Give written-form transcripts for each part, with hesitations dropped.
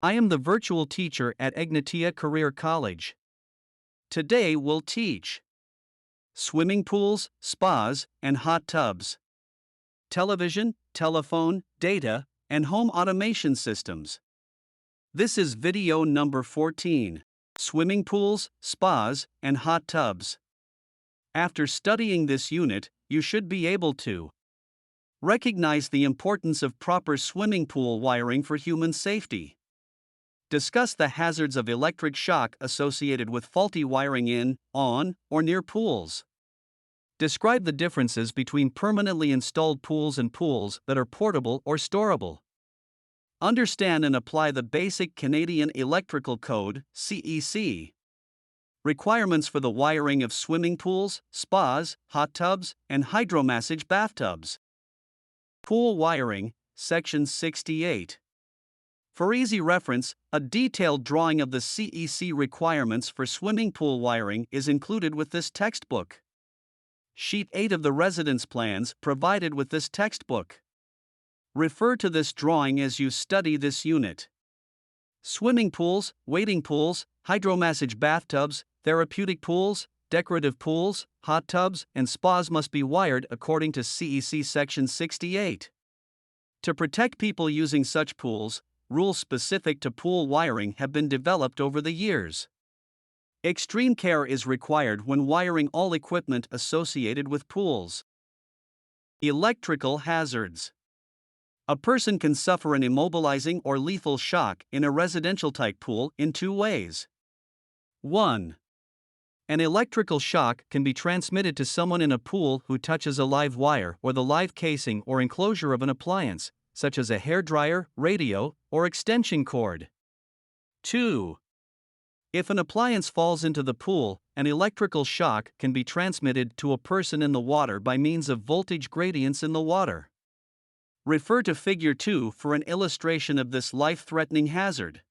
I am the virtual teacher at Egnatia Career College. Today we'll teach swimming pools, spas, and hot tubs, television, telephone, data, and home automation systems. This is video number 14, swimming pools, spas, and hot tubs. After studying this unit, you should be able to recognize the importance of proper swimming pool wiring for human safety. Discuss the hazards of electric shock associated with faulty wiring in, on, or near pools. Describe the differences between permanently installed pools and pools that are portable or storable. Understand and apply the basic Canadian Electrical Code (CEC) requirements for the wiring of swimming pools, spas, hot tubs, and hydromassage bathtubs. Pool wiring, Section 68. For easy reference, a detailed drawing of the CEC requirements for swimming pool wiring is included with this textbook. Sheet 8 of the residence plans provided with this textbook. Refer to this drawing as you study this unit. Swimming pools, wading pools, hydromassage bathtubs, therapeutic pools, decorative pools, hot tubs, and spas must be wired according to CEC Section 68. To protect people using such pools, rules specific to pool wiring have been developed over the years. Extreme care is required when wiring all equipment associated with pools. Electrical hazards. A person can suffer an immobilizing or lethal shock in a residential-type pool in two ways. 1. An electrical shock can be transmitted to someone in a pool who touches a live wire or the live casing or enclosure of an appliance, such as a hairdryer, radio, or extension cord. 2. If an appliance falls into the pool, an electrical shock can be transmitted to a person in the water by means of voltage gradients in the water. Refer to Figure 2 for an illustration of this life-threatening hazard.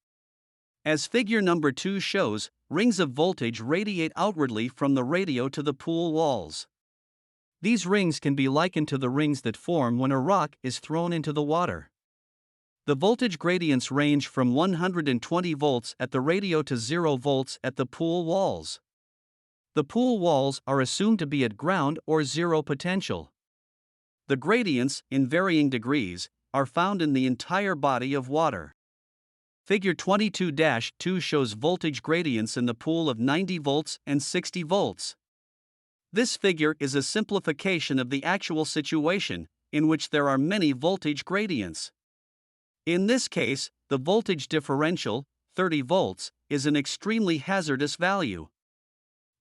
As Figure number 2 shows, rings of voltage radiate outwardly from the radio to the pool walls. These rings can be likened to the rings that form when a rock is thrown into the water. The voltage gradients range from 120 volts at the radio to 0 volts at the pool walls. The pool walls are assumed to be at ground or zero potential. The gradients, in varying degrees, are found in the entire body of water. Figure 22-2 shows voltage gradients in the pool of 90 volts and 60 volts. This figure is a simplification of the actual situation, in which there are many voltage gradients. In this case, the voltage differential, 30 volts, is an extremely hazardous value.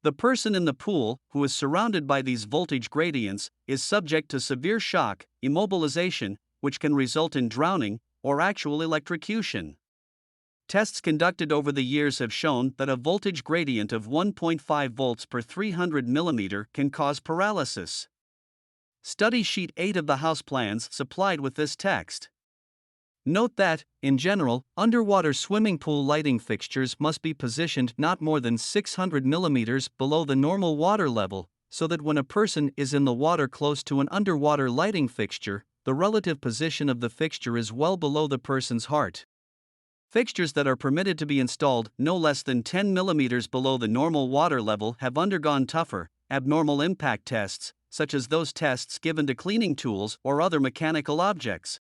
The person in the pool, who is surrounded by these voltage gradients, is subject to severe shock, immobilization, which can result in drowning, or actual electrocution. Tests conducted over the years have shown that a voltage gradient of 1.5 volts per 300 mm can cause paralysis. Study Sheet 8 of the house plans supplied with this text. Note that, in general, underwater swimming pool lighting fixtures must be positioned not more than 600 mm below the normal water level, so that when a person is in the water close to an underwater lighting fixture, the relative position of the fixture is well below the person's heart. Fixtures that are permitted to be installed no less than 10 mm below the normal water level have undergone tougher, abnormal impact tests, such as those tests given to cleaning tools or other mechanical objects.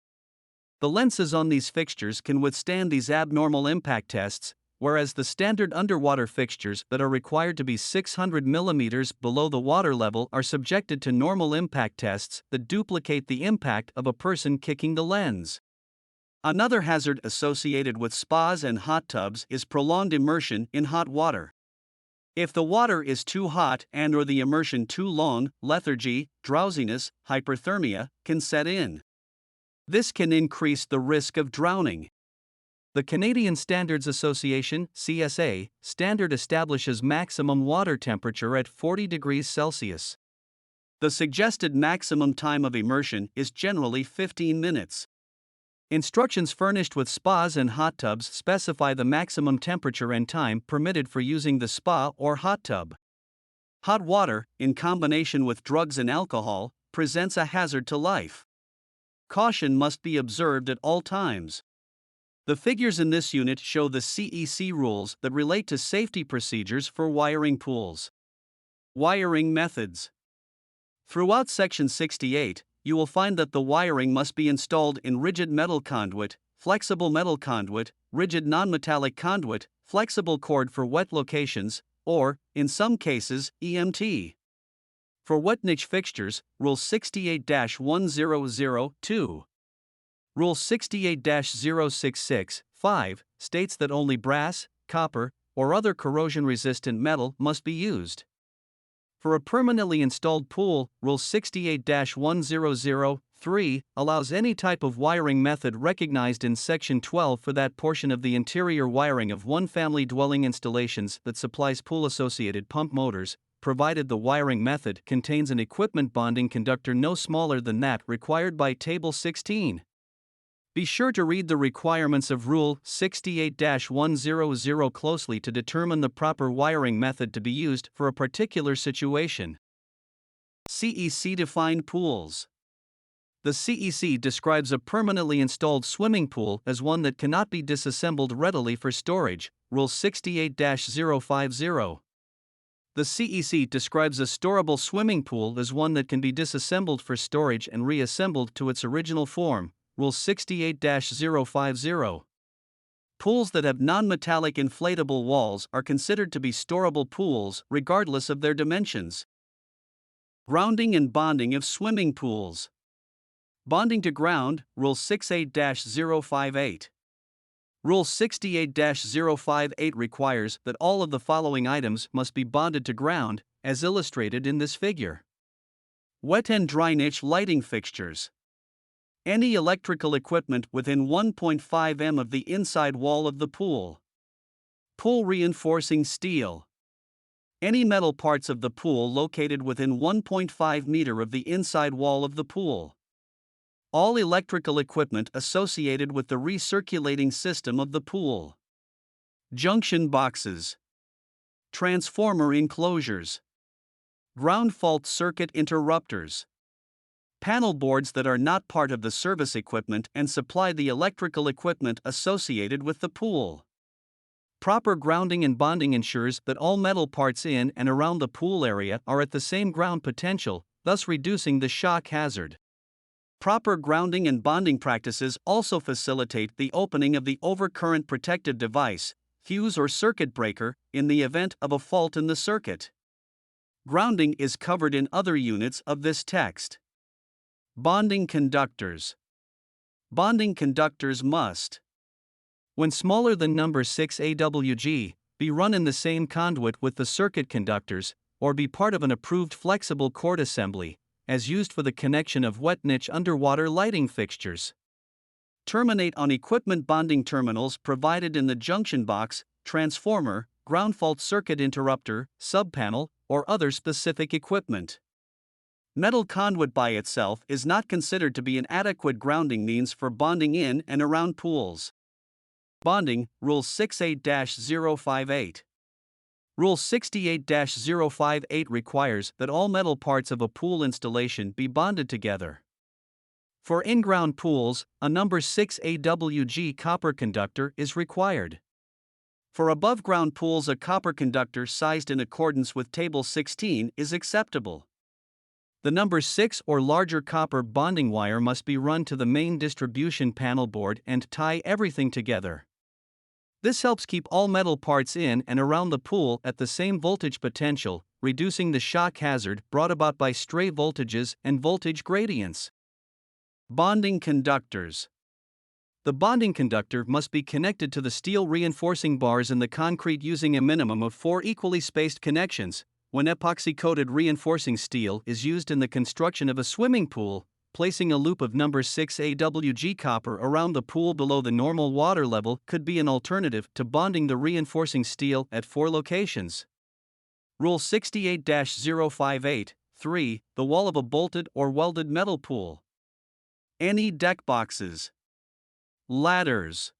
The lenses on these fixtures can withstand these abnormal impact tests, whereas the standard underwater fixtures that are required to be 600 mm below the water level are subjected to normal impact tests that duplicate the impact of a person kicking the lens. Another hazard associated with spas and hot tubs is prolonged immersion in hot water. If the water is too hot and/or the immersion too long, lethargy, drowsiness, hyperthermia can set in. This can increase the risk of drowning. The Canadian Standards Association (CSA) standard establishes maximum water temperature at 40 degrees Celsius. The suggested maximum time of immersion is generally 15 minutes. Instructions furnished with spas and hot tubs specify the maximum temperature and time permitted for using the spa or hot tub. Hot water, in combination with drugs and alcohol, presents a hazard to life. Caution must be observed at all times. The figures in this unit show the CEC rules that relate to safety procedures for wiring pools. Wiring methods. Throughout Section 68, you will find that the wiring must be installed in rigid metal conduit, flexible metal conduit, rigid nonmetallic conduit, flexible cord for wet locations, or, in some cases, EMT. For wet niche fixtures, Rule 68-1002. Rule 68-066-5 states that only brass, copper, or other corrosion-resistant metal must be used. For a permanently installed pool, Rule 68-1003 allows any type of wiring method recognized in Section 12 for that portion of the interior wiring of one-family dwelling installations that supplies pool-associated pump motors, provided the wiring method contains an equipment bonding conductor no smaller than that required by Table 16. Be sure to read the requirements of Rule 68-100 closely to determine the proper wiring method to be used for a particular situation. CEC-defined pools. The CEC describes a permanently installed swimming pool as one that cannot be disassembled readily for storage, Rule 68-050. The CEC describes a storable swimming pool as one that can be disassembled for storage and reassembled to its original form, Rule 68-050. Pools that have non-metallic inflatable walls are considered to be storable pools regardless of their dimensions. Grounding and bonding of swimming pools. Bonding to ground, Rule 68-058. Rule 68-058 requires that all of the following items must be bonded to ground, as illustrated in this figure. Wet and dry niche lighting fixtures. Any electrical equipment within 1.5 m of the inside wall of the pool. Pool reinforcing steel. Any metal parts of the pool located within 1.5 m of the inside wall of the pool. All electrical equipment associated with the recirculating system of the pool. Junction boxes. Transformer enclosures. Ground fault circuit interrupters. Panel boards that are not part of the service equipment and supply the electrical equipment associated with the pool. Proper grounding and bonding ensures that all metal parts in and around the pool area are at the same ground potential, thus reducing the shock hazard. Proper grounding and bonding practices also facilitate the opening of the overcurrent protective device, fuse or circuit breaker, in the event of a fault in the circuit. Grounding is covered in other units of this text. Bonding conductors. Bonding conductors must, when smaller than number 6 AWG, be run in the same conduit with the circuit conductors, or be part of an approved flexible cord assembly, as used for the connection of wet niche underwater lighting fixtures. Terminate on equipment bonding terminals provided in the junction box, transformer, ground fault circuit interrupter, subpanel, or other specific equipment. Metal conduit by itself is not considered to be an adequate grounding means for bonding in and around pools. Bonding, Rule 68-058. Rule 68-058 requires that all metal parts of a pool installation be bonded together. For in-ground pools, a number 6 AWG copper conductor is required. For above-ground pools, a copper conductor sized in accordance with Table 16 is acceptable. The number 6 or larger copper bonding wire must be run to the main distribution panel board and tie everything together. This helps keep all metal parts in and around the pool at the same voltage potential, reducing the shock hazard brought about by stray voltages and voltage gradients. Bonding conductors. The bonding conductor must be connected to the steel reinforcing bars in the concrete using a minimum of 4 equally spaced connections. When epoxy-coated reinforcing steel is used in the construction of a swimming pool, placing a loop of number 6 AWG copper around the pool below the normal water level could be an alternative to bonding the reinforcing steel at 4 locations. Rule 68-058, 3. The wall of a bolted or welded metal pool. Any deck boxes. Ladders.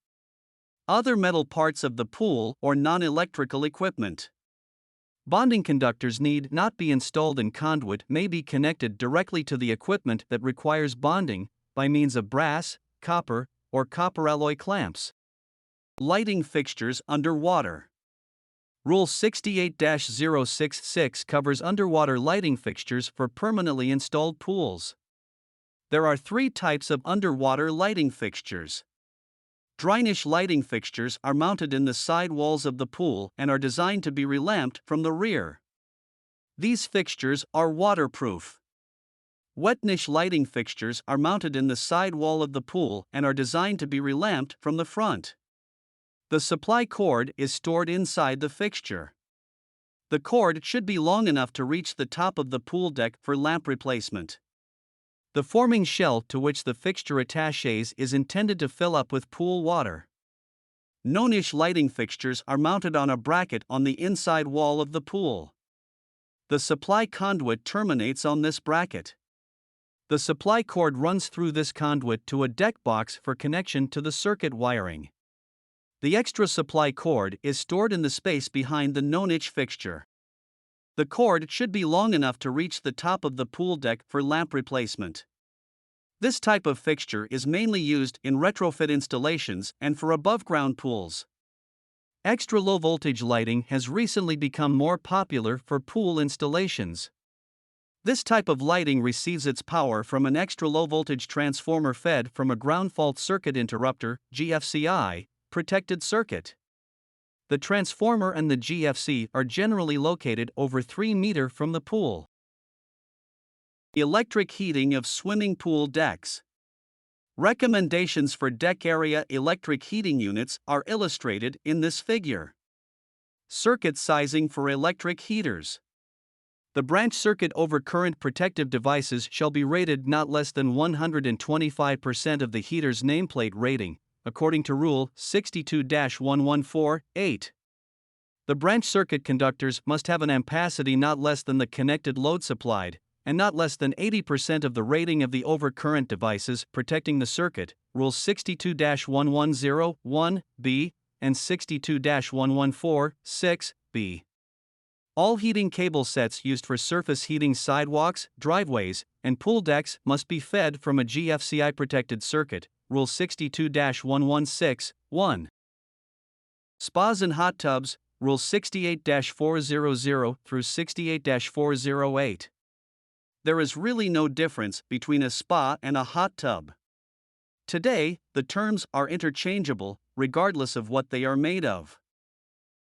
Other metal parts of the pool or non-electrical equipment. Bonding conductors need not be installed in conduit, may be connected directly to the equipment that requires bonding by means of brass, copper, or copper alloy clamps. Lighting fixtures underwater. Rule 68-066 covers underwater lighting fixtures for permanently installed pools. There are three types of underwater lighting fixtures. Dry-niche lighting fixtures are mounted in the side walls of the pool and are designed to be relamped from the rear. These fixtures are waterproof. Wet-niche lighting fixtures are mounted in the side wall of the pool and are designed to be relamped from the front. The supply cord is stored inside the fixture. The cord should be long enough to reach the top of the pool deck for lamp replacement. The forming shell to which the fixture attaches is intended to fill up with pool water. No-niche lighting fixtures are mounted on a bracket on the inside wall of the pool. The supply conduit terminates on this bracket. The supply cord runs through this conduit to a deck box for connection to the circuit wiring. The extra supply cord is stored in the space behind the no-niche fixture. The cord should be long enough to reach the top of the pool deck for lamp replacement. This type of fixture is mainly used in retrofit installations and for above-ground pools. Extra low-voltage lighting has recently become more popular for pool installations. This type of lighting receives its power from an extra low-voltage transformer fed from a ground fault circuit interrupter (GFCI) protected circuit. The transformer and the GFC are generally located over 3 meters from the pool. Electric heating of swimming pool decks. Recommendations for deck area electric heating units are illustrated in this figure. Circuit sizing for electric heaters. The branch circuit overcurrent protective devices shall be rated not less than 125% of the heater's nameplate rating, according to Rule 62-114-8. The branch circuit conductors must have an ampacity not less than the connected load supplied, and not less than 80% of the rating of the overcurrent devices protecting the circuit, Rule 62-110-1b and 62-114-6b. All heating cable sets used for surface heating sidewalks, driveways, and pool decks must be fed from a GFCI protected circuit, Rule 62-116-1. Spas and hot tubs, Rule 68-400 through 68-408. There is really no difference between a spa and a hot tub. Today, the terms are interchangeable, regardless of what they are made of.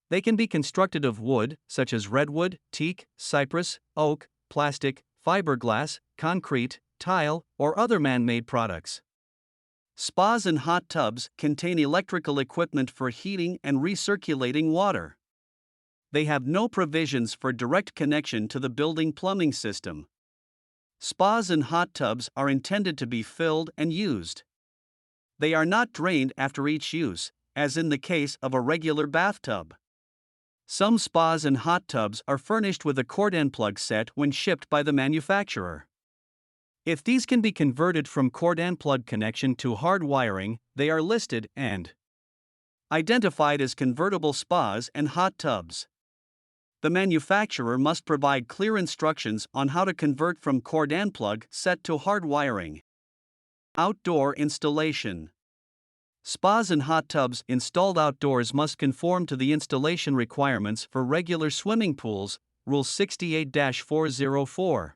They can be constructed of wood, such as redwood, teak, cypress, oak, plastic, fiberglass, concrete, tile, or other man-made products. Spas and hot tubs contain electrical equipment for heating and recirculating water. They have no provisions for direct connection to the building plumbing system. Spas and hot tubs are intended to be filled and used. They are not drained after each use, as in the case of a regular bathtub. Some spas and hot tubs are furnished with a cord end plug set when shipped by the manufacturer. If these can be converted from cord and plug connection to hard wiring, they are listed and identified as convertible spas and hot tubs. The manufacturer must provide clear instructions on how to convert from cord and plug set to hard wiring. Outdoor installation. Spas and hot tubs installed outdoors must conform to the installation requirements for regular swimming pools, Rule 68-404.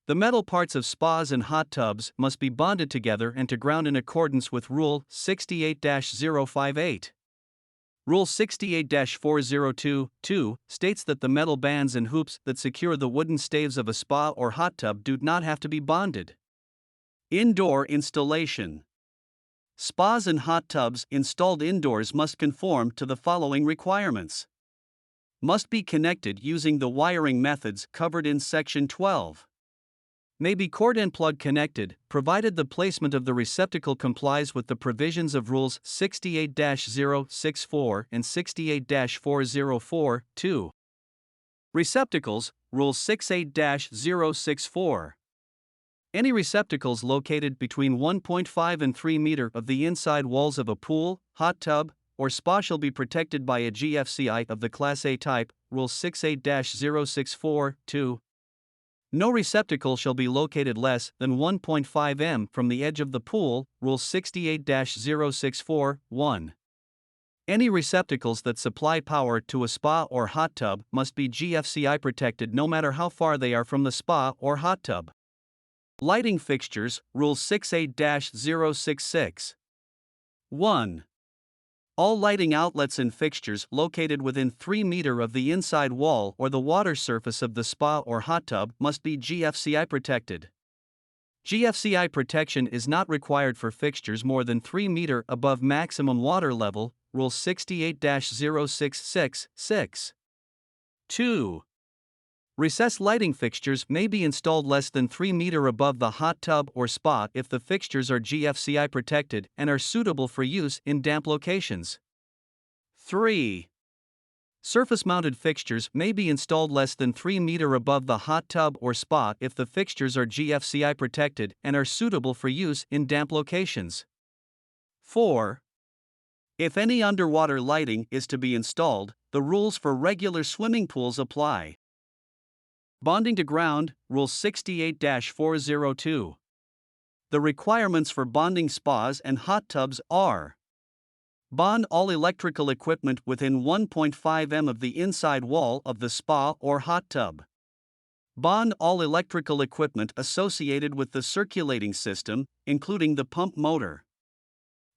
The metal parts of spas and hot tubs must be bonded together and to ground in accordance with Rule 68-058. Rule 68-402-2 states that the metal bands and hoops that secure the wooden staves of a spa or hot tub do not have to be bonded. Indoor installation. Spas and hot tubs installed indoors must conform to the following requirements. Must be connected using the wiring methods covered in Section 12. May be cord and plug connected, provided the placement of the receptacle complies with the provisions of Rules 68-064 and 68-404-2. Receptacles, Rule 68-064. Any receptacles located between 1.5 and 3 meters of the inside walls of a pool, hot tub, or spa shall be protected by a GFCI of the Class A type, Rule 68-064-2. No receptacle shall be located less than 1.5 m from the edge of the pool, Rule 68-064-1. Any receptacles that supply power to a spa or hot tub must be GFCI protected no matter how far they are from the spa or hot tub. Lighting fixtures, Rule 68-066. 1. All lighting outlets and fixtures located within 3 meters of the inside wall or the water surface of the spa or hot tub must be GFCI protected. GFCI protection is not required for fixtures more than 3 meters above maximum water level, Rule 68-0666. 2. Recessed lighting fixtures may be installed less than 3 meters above the hot tub or spa if the fixtures are GFCI protected and are suitable for use in damp locations. 3. Surface-mounted fixtures may be installed less than 3 meters above the hot tub or spa if the fixtures are GFCI protected and are suitable for use in damp locations. 4. If any underwater lighting is to be installed, the rules for regular swimming pools apply. Bonding to ground, Rule 68-402. The requirements for bonding spas and hot tubs are: bond all electrical equipment within 1.5 m of the inside wall of the spa or hot tub. Bond all electrical equipment associated with the circulating system, including the pump motor.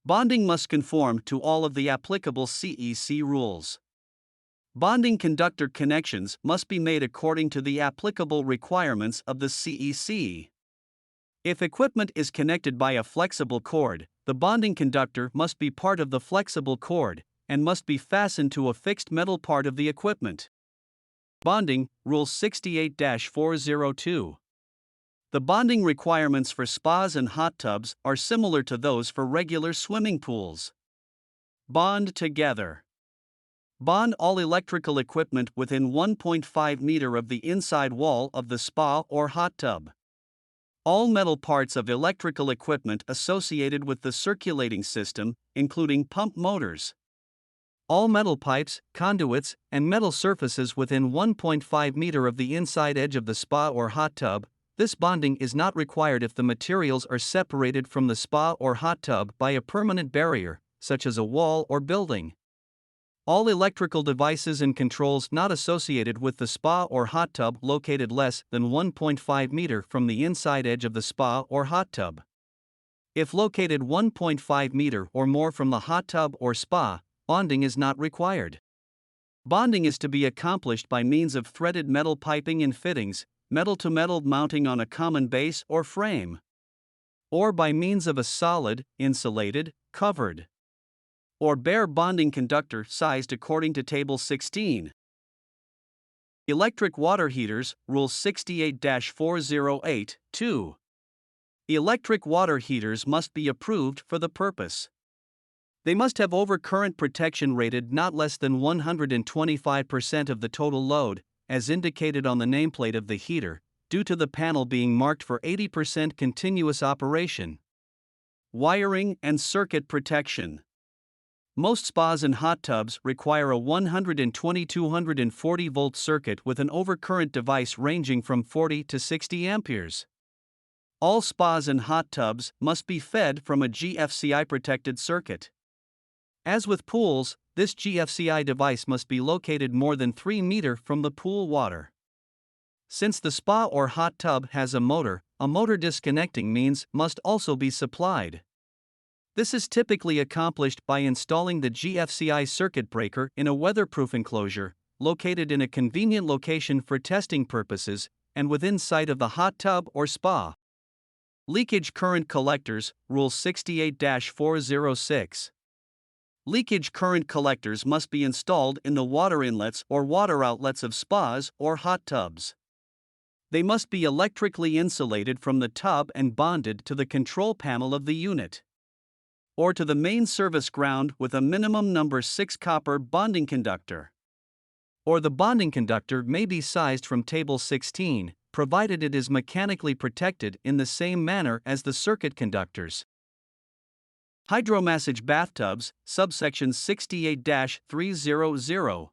Bonding must conform to all of the applicable CEC rules. Bonding conductor connections must be made according to the applicable requirements of the CEC. If equipment is connected by a flexible cord, the bonding conductor must be part of the flexible cord and must be fastened to a fixed metal part of the equipment. Bonding, Rule 68-402. The bonding requirements for spas and hot tubs are similar to those for regular swimming pools. Bond together. Bond all electrical equipment within 1.5 meters of the inside wall of the spa or hot tub. All metal parts of electrical equipment associated with the circulating system, including pump motors. All metal pipes, conduits, and metal surfaces within 1.5 meters of the inside edge of the spa or hot tub. This bonding is not required if the materials are separated from the spa or hot tub by a permanent barrier, such as a wall or building. All electrical devices and controls not associated with the spa or hot tub located less than 1.5 meters from the inside edge of the spa or hot tub. If located 1.5 meters or more from the hot tub or spa, bonding is not required. Bonding is to be accomplished by means of threaded metal piping and fittings, metal-to-metal mounting on a common base or frame, or by means of a solid, insulated, covered, or bare bonding conductor sized according to Table 16. Electric water heaters, Rule 68-408, 2. Electric water heaters must be approved for the purpose. They must have overcurrent protection rated not less than 125% of the total load, as indicated on the nameplate of the heater, due to the panel being marked for 80% continuous operation. Wiring and circuit protection. Most spas and hot tubs require a 120-240 volt circuit with an overcurrent device ranging from 40 to 60 amperes. All spas and hot tubs must be fed from a GFCI protected circuit. As with pools, this GFCI device must be located more than 3 meters from the pool water. Since the spa or hot tub has a motor disconnecting means must also be supplied. This is typically accomplished by installing the GFCI circuit breaker in a weatherproof enclosure, located in a convenient location for testing purposes, and within sight of the hot tub or spa. Leakage current collectors, Rule 68-406. Leakage current collectors must be installed in the water inlets or water outlets of spas or hot tubs. They must be electrically insulated from the tub and bonded to the control panel of the unit, or to the main service ground with a minimum number 6 copper bonding conductor. Or the bonding conductor may be sized from Table 16, provided it is mechanically protected in the same manner as the circuit conductors. Hydromassage bathtubs, subsection 68-300.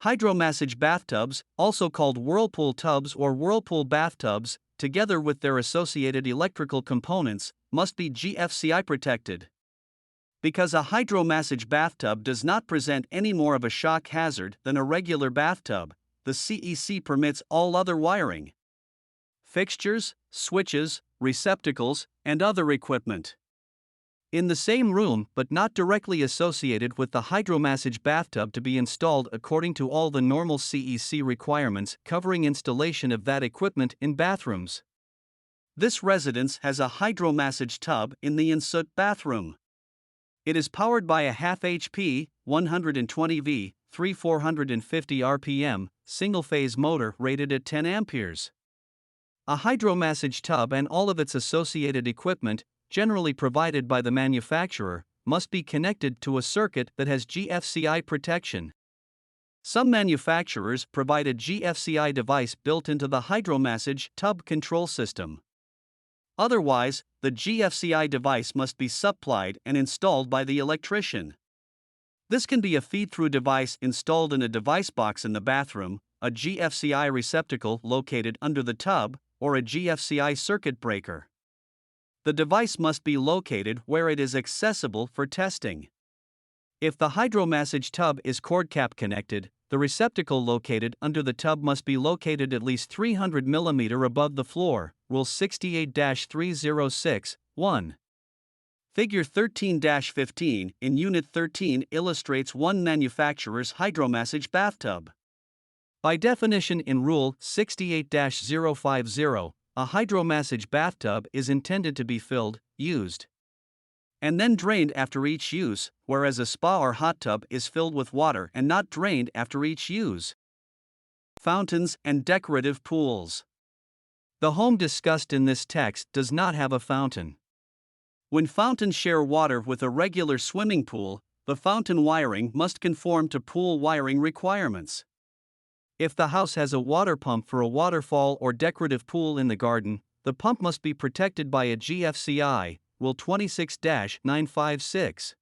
Hydromassage bathtubs, also called whirlpool tubs or whirlpool bathtubs, together with their associated electrical components, must be GFCI protected. Because a hydromassage bathtub does not present any more of a shock hazard than a regular bathtub, the CEC permits all other wiring, fixtures, switches, receptacles, and other equipment in the same room but not directly associated with the hydromassage bathtub to be installed according to all the normal CEC requirements covering installation of that equipment in bathrooms. This residence has a hydromassage tub in the ensuite bathroom. It is powered by a half HP, 120V, 450 RPM, single-phase motor rated at 10 amperes. A hydromassage tub and all of its associated equipment, generally provided by the manufacturer, must be connected to a circuit that has GFCI protection. Some manufacturers provide a GFCI device built into the hydromassage tub control system. Otherwise, the GFCI device must be supplied and installed by the electrician. This can be a feed-through device installed in a device box in the bathroom, a GFCI receptacle located under the tub, or a GFCI circuit breaker. The device must be located where it is accessible for testing. If the hydromassage tub is cord cap connected, the receptacle located under the tub must be located at least 300 mm above the floor, Rule 68-306, 1. Figure 13-15 in Unit 13 illustrates one manufacturer's hydromassage bathtub. By definition in Rule 68-050, a hydromassage bathtub is intended to be filled, used, and then drained after each use, whereas a spa or hot tub is filled with water and not drained after each use. Fountains and decorative pools. The home discussed in this text does not have a fountain. When fountains share water with a regular swimming pool, the fountain wiring must conform to pool wiring requirements. If the house has a water pump for a waterfall or decorative pool in the garden, the pump must be protected by a GFCI, Rule 26-956.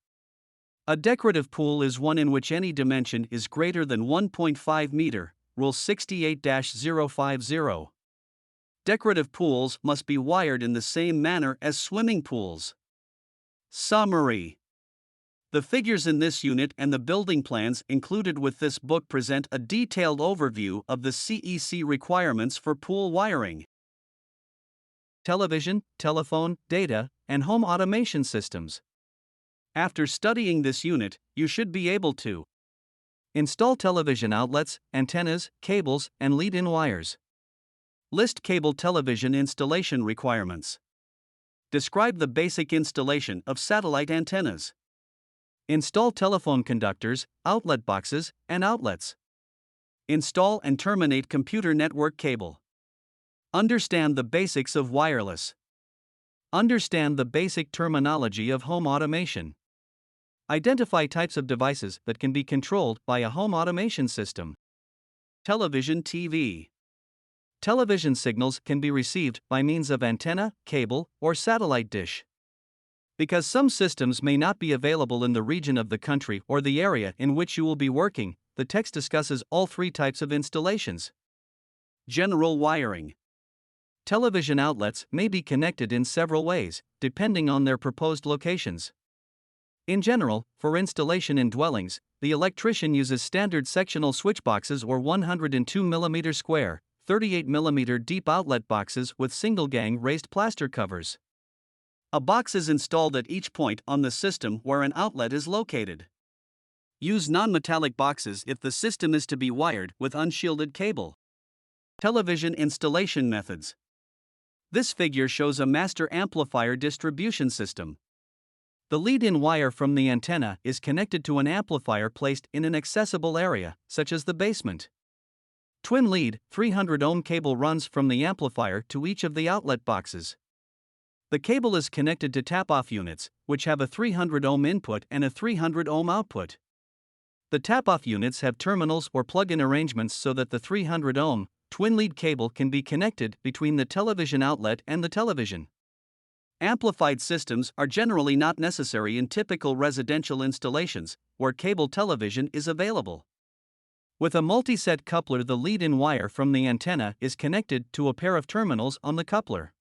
A decorative pool is one in which any dimension is greater than 1.5 meter, Rule 68-050. Decorative pools must be wired in the same manner as swimming pools. Summary. The figures in this unit and the building plans included with this book present a detailed overview of the CEC requirements for pool wiring. Television, telephone, data, and home automation systems. After studying this unit, you should be able to install television outlets, antennas, cables, and lead-in wires. List cable television installation requirements. Describe the basic installation of satellite antennas. Install telephone conductors, outlet boxes, and outlets. Install and terminate computer network cable. Understand the basics of wireless. Understand the basic terminology of home automation. Identify types of devices that can be controlled by a home automation system. Television TV. Television signals can be received by means of antenna, cable, or satellite dish. Because some systems may not be available in the region of the country or the area in which you will be working, the text discusses all three types of installations. General wiring. Television outlets may be connected in several ways, depending on their proposed locations. In general, for installation in dwellings, the electrician uses standard sectional switchboxes or 102 mm square, 38 mm deep outlet boxes with single-gang raised plaster covers. A box is installed at each point on the system where an outlet is located. Use non-metallic boxes if the system is to be wired with unshielded cable. Television installation methods. This figure shows a master amplifier distribution system. The lead-in wire from the antenna is connected to an amplifier placed in an accessible area, such as the basement. Twin lead, 300 ohm cable runs from the amplifier to each of the outlet boxes. The cable is connected to tap-off units, which have a 300 ohm input and a 300 ohm output. The tap-off units have terminals or plug-in arrangements so that the 300 ohm twin-lead cable can be connected between the television outlet and the television. Amplified systems are generally not necessary in typical residential installations, where cable television is available. With a multi-set coupler, the lead-in wire from the antenna is connected to a pair of terminals on the coupler.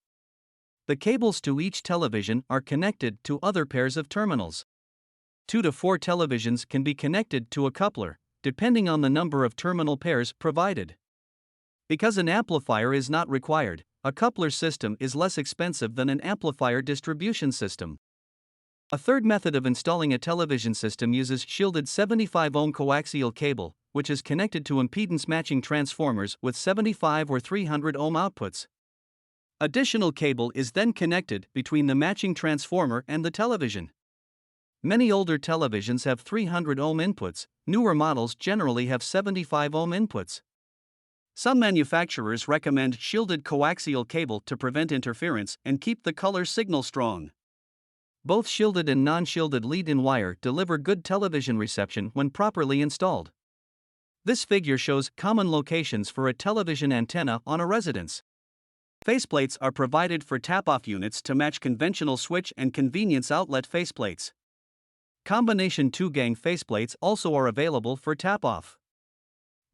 The cables to each television are connected to other pairs of terminals. 2 to 4 televisions can be connected to a coupler, depending on the number of terminal pairs provided. Because an amplifier is not required, a coupler system is less expensive than an amplifier distribution system. A third method of installing a television system uses shielded 75-ohm coaxial cable, which is connected to impedance-matching transformers with 75 or 300 ohm outputs. Additional cable is then connected between the matching transformer and the television. Many older televisions have 300 ohm inputs, newer models generally have 75 ohm inputs. Some manufacturers recommend shielded coaxial cable to prevent interference and keep the color signal strong. Both shielded and non-shielded lead-in wire deliver good television reception when properly installed. This figure shows common locations for a television antenna on a residence. Faceplates are provided for tap-off units to match conventional switch and convenience outlet faceplates. Combination 2-gang faceplates also are available for tap-off.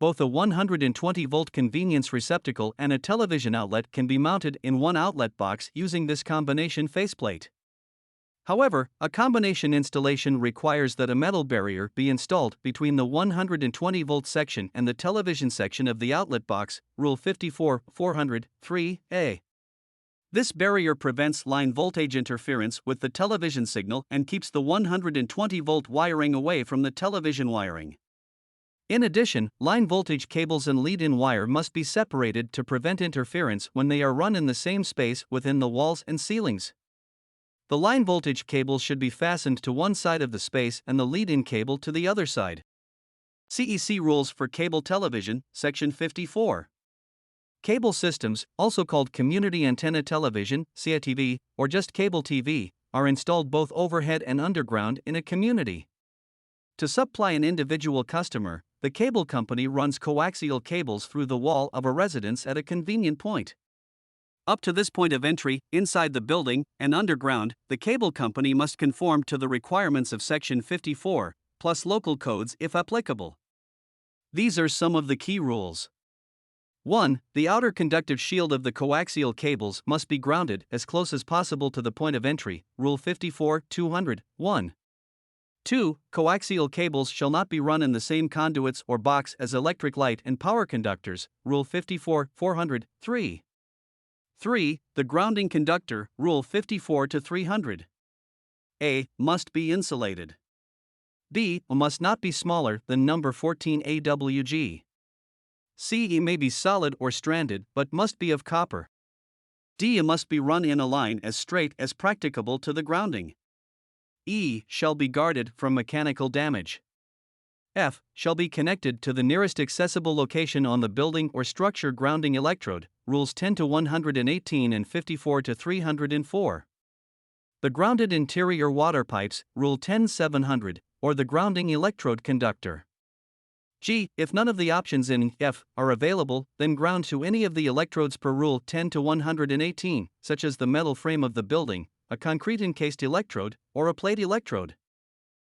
Both a 120-volt convenience receptacle and a television outlet can be mounted in one outlet box using this combination faceplate. However, a combination installation requires that a metal barrier be installed between the 120-volt section and the television section of the outlet box, Rule 54-400-3A. This barrier prevents line voltage interference with the television signal and keeps the 120-volt wiring away from the television wiring. In addition, line voltage cables and lead-in wire must be separated to prevent interference when they are run in the same space within the walls and ceilings. The line voltage cable should be fastened to one side of the space and the lead-in cable to the other side. CEC Rules for Cable Television, Section 54. Cable systems, also called Community Antenna Television, CATV, or just Cable TV, are installed both overhead and underground in a community. To supply an individual customer, the cable company runs coaxial cables through the wall of a residence at a convenient point. Up to this point of entry, inside the building, and underground, the cable company must conform to the requirements of Section 54, plus local codes if applicable. These are some of the key rules. 1. The outer conductive shield of the coaxial cables must be grounded as close as possible to the point of entry, Rule 54-200-1. 2. Coaxial cables shall not be run in the same conduits or box as electric light and power conductors, Rule 54-400-3. 3. The grounding conductor, Rule 54-300. A. Must be insulated. B. Must not be smaller than number 14 AWG. C. May be solid or stranded but must be of copper. D. Must be run in a line as straight as practicable to the grounding. E. Shall be guarded from mechanical damage. F. Shall be connected to the nearest accessible location on the building or structure grounding electrode, Rules 10-118 and 54-304. The grounded interior water pipes, Rule 10-700, or the grounding electrode conductor. G. If none of the options in F are available, then ground to any of the electrodes per Rule 10-118, such as the metal frame of the building, a concrete encased electrode, or a plate electrode.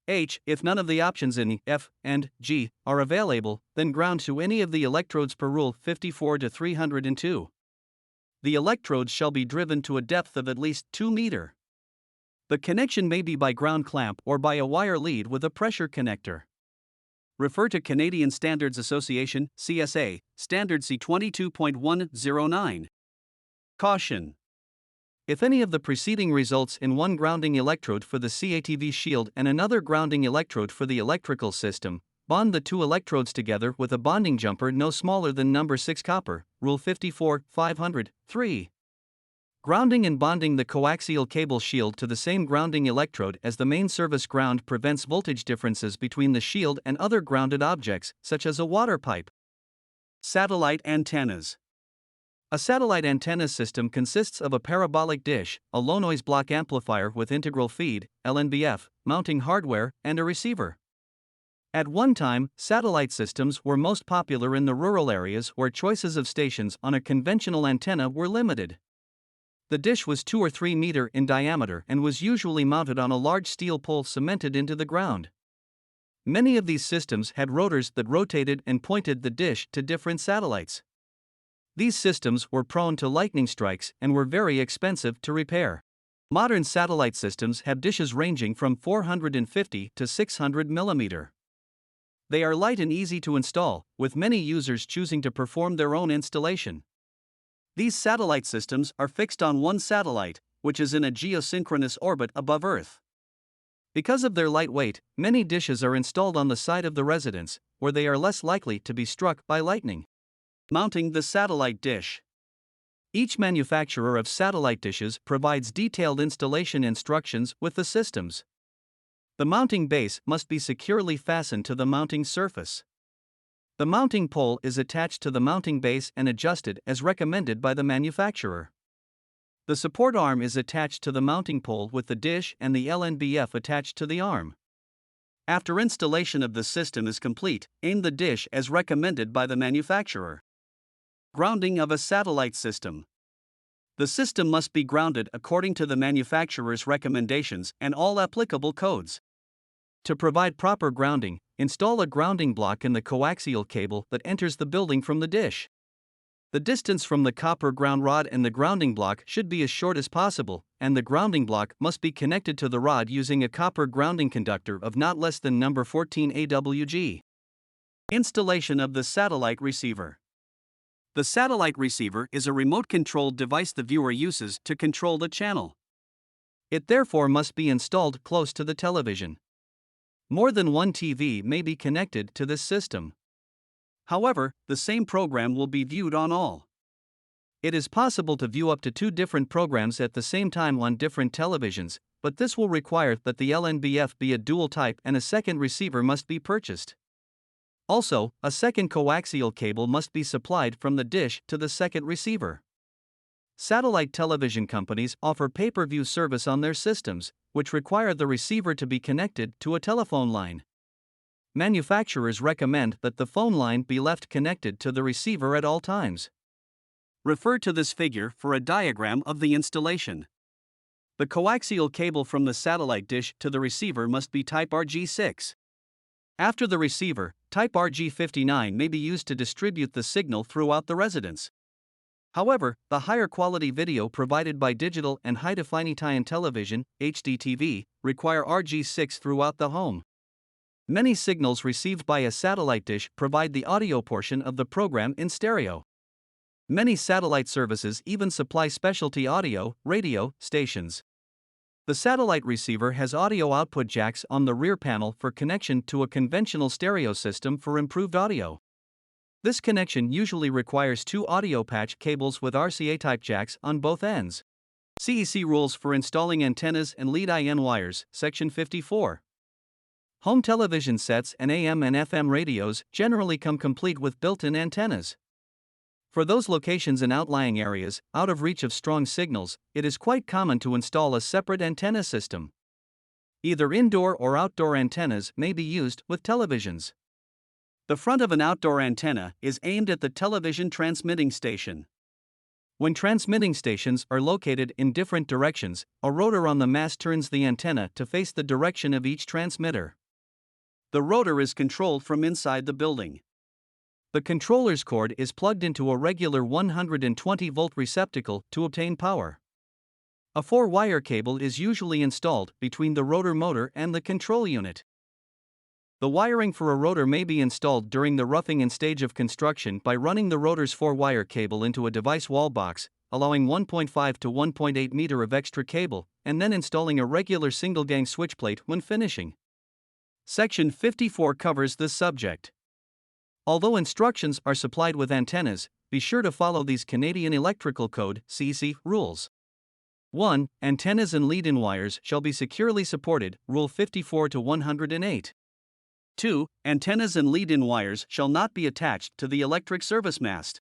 H. If none of the options in F and G are available, then ground to any of the electrodes per Rule 54-302. The electrodes shall be driven to a depth of at least 2 meters. The connection may be by ground clamp or by a wire lead with a pressure connector. Refer to Canadian Standards Association, CSA, Standard C22.109. Caution. If any of the preceding results in one grounding electrode for the CATV shield and another grounding electrode for the electrical system, bond the two electrodes together with a bonding jumper no smaller than number 6 copper, Rule 54-500-3. Grounding and bonding the coaxial cable shield to the same grounding electrode as the main service ground prevents voltage differences between the shield and other grounded objects, such as a water pipe. Satellite antennas. A satellite antenna system consists of a parabolic dish, a low-noise block amplifier with integral feed, LNBF, mounting hardware, and a receiver. At one time, satellite systems were most popular in the rural areas where choices of stations on a conventional antenna were limited. The dish was 2 or 3 meters in diameter and was usually mounted on a large steel pole cemented into the ground. Many of these systems had rotors that rotated and pointed the dish to different satellites. These systems were prone to lightning strikes and were very expensive to repair. Modern satellite systems have dishes ranging from 450 to 600 mm. They are light and easy to install, with many users choosing to perform their own installation. These satellite systems are fixed on one satellite, which is in a geosynchronous orbit above Earth. Because of their light weight, many dishes are installed on the side of the residence, where they are less likely to be struck by lightning. Mounting the satellite dish. Each manufacturer of satellite dishes provides detailed installation instructions with the systems. The mounting base must be securely fastened to the mounting surface. The mounting pole is attached to the mounting base and adjusted as recommended by the manufacturer. The support arm is attached to the mounting pole with the dish and the LNBF attached to the arm. After installation of the system is complete, aim the dish as recommended by the manufacturer. Grounding of a satellite system. The system must be grounded according to the manufacturer's recommendations and all applicable codes. To provide proper grounding, install a grounding block in the coaxial cable that enters the building from the dish. The distance from the copper ground rod and the grounding block should be as short as possible, and the grounding block must be connected to the rod using a copper grounding conductor of not less than number 14 AWG. Installation of the satellite receiver. The satellite receiver is a remote-controlled device the viewer uses to control the channel. It therefore must be installed close to the television. More than one TV may be connected to this system. However, the same program will be viewed on all. It is possible to view up to 2 different programs at the same time on different televisions, but this will require that the LNBF be a dual type and a second receiver must be purchased. Also, a second coaxial cable must be supplied from the dish to the second receiver. Satellite television companies offer pay-per-view service on their systems, which require the receiver to be connected to a telephone line. Manufacturers recommend that the phone line be left connected to the receiver at all times. Refer to this figure for a diagram of the installation. The coaxial cable from the satellite dish to the receiver must be type RG6. After the receiver, type RG59 may be used to distribute the signal throughout the residence. However, the higher quality video provided by digital and high-definition television, HDTV, require RG6 throughout the home. Many signals received by a satellite dish provide the audio portion of the program in stereo. Many satellite services even supply specialty audio, radio, stations. The satellite receiver has audio output jacks on the rear panel for connection to a conventional stereo system for improved audio. This connection usually requires 2 audio patch cables with RCA-type jacks on both ends. CEC rules for installing antennas and lead-in wires, Section 54. Home television sets and AM and FM radios generally come complete with built-in antennas. For those locations in outlying areas, out of reach of strong signals, it is quite common to install a separate antenna system. Either indoor or outdoor antennas may be used with televisions. The front of an outdoor antenna is aimed at the television transmitting station. When transmitting stations are located in different directions, a rotor on the mast turns the antenna to face the direction of each transmitter. The rotor is controlled from inside the building. The controller's cord is plugged into a regular 120-volt receptacle to obtain power. A 4-wire cable is usually installed between the rotor motor and the control unit. The wiring for a rotor may be installed during the roughing in stage of construction by running the rotor's 4-wire cable into a device wall box, allowing 1.5 to 1.8 meter of extra cable, and then installing a regular single-gang switch plate when finishing. Section 54 covers this subject. Although instructions are supplied with antennas, be sure to follow these Canadian Electrical Code (CEC) rules. 1. Antennas and lead-in wires shall be securely supported, Rule 54 to 108. 2. Antennas and lead-in wires shall not be attached to the electric service mast.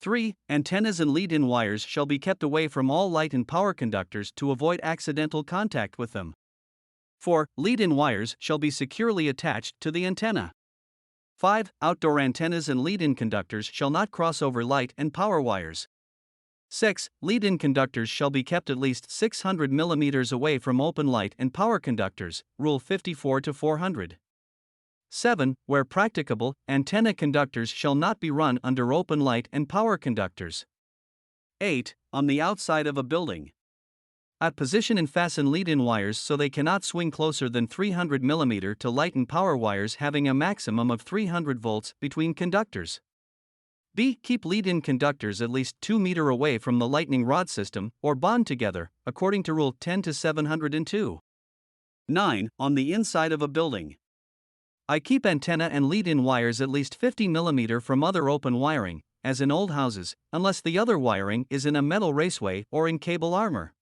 3. Antennas and lead-in wires shall be kept away from all light and power conductors to avoid accidental contact with them. 4. Lead-in wires shall be securely attached to the antenna. 5. Outdoor antennas and lead-in conductors shall not cross over light and power wires. 6. Lead-in conductors shall be kept at least 600 mm away from open light and power conductors, Rule 54 to 400. 7. Where practicable, antenna conductors shall not be run under open light and power conductors. 8. On the outside of a building. At position and fasten lead-in wires so they cannot swing closer than 300 mm to light and power wires having a maximum of 300 volts between conductors. B. Keep lead-in conductors at least 2 meters away from the lightning rod system or bond together, according to Rule 10-702. 9. On the inside of a building. I keep antenna and lead-in wires at least 50 mm from other open wiring, as in old houses, unless the other wiring is in a metal raceway or in cable armor.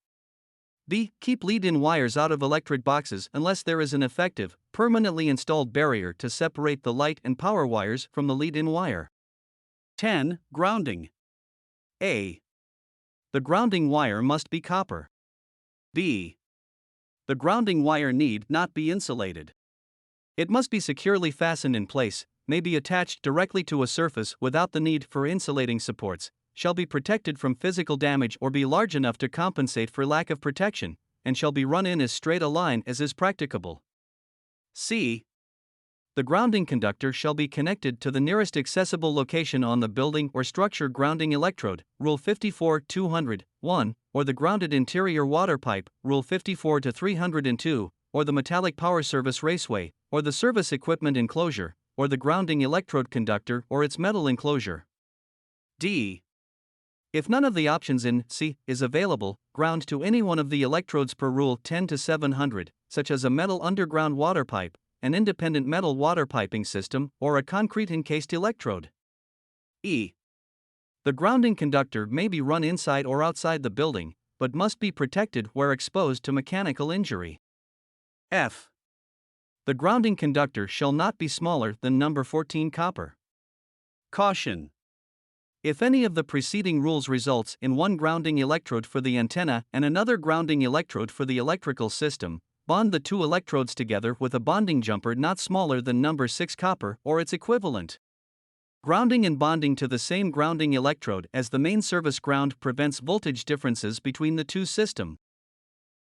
B. Keep lead-in wires out of electric boxes unless there is an effective, permanently installed barrier to separate the light and power wires from the lead-in wire. 10. Grounding. A. The grounding wire must be copper. B. The grounding wire need not be insulated. It must be securely fastened in place, may be attached directly to a surface without the need for insulating supports, shall be protected from physical damage or be large enough to compensate for lack of protection, and shall be run in as straight a line as is practicable. C. The grounding conductor shall be connected to the nearest accessible location on the building or structure grounding electrode, Rule 54-200-1, or the grounded interior water pipe, Rule 54-302, or the metallic power service raceway, or the service equipment enclosure, or the grounding electrode conductor or its metal enclosure. D. If none of the options in C is available, ground to any one of the electrodes per Rule 10-700, such as a metal underground water pipe, an independent metal water piping system, or a concrete encased electrode. E. The grounding conductor may be run inside or outside the building, but must be protected where exposed to mechanical injury. F. The grounding conductor shall not be smaller than number 14 copper. Caution. If any of the preceding rules results in one grounding electrode for the antenna and another grounding electrode for the electrical system, bond the two electrodes together with a bonding jumper not smaller than number 6 copper or its equivalent. Grounding and bonding to the same grounding electrode as the main service ground prevents voltage differences between the two systems.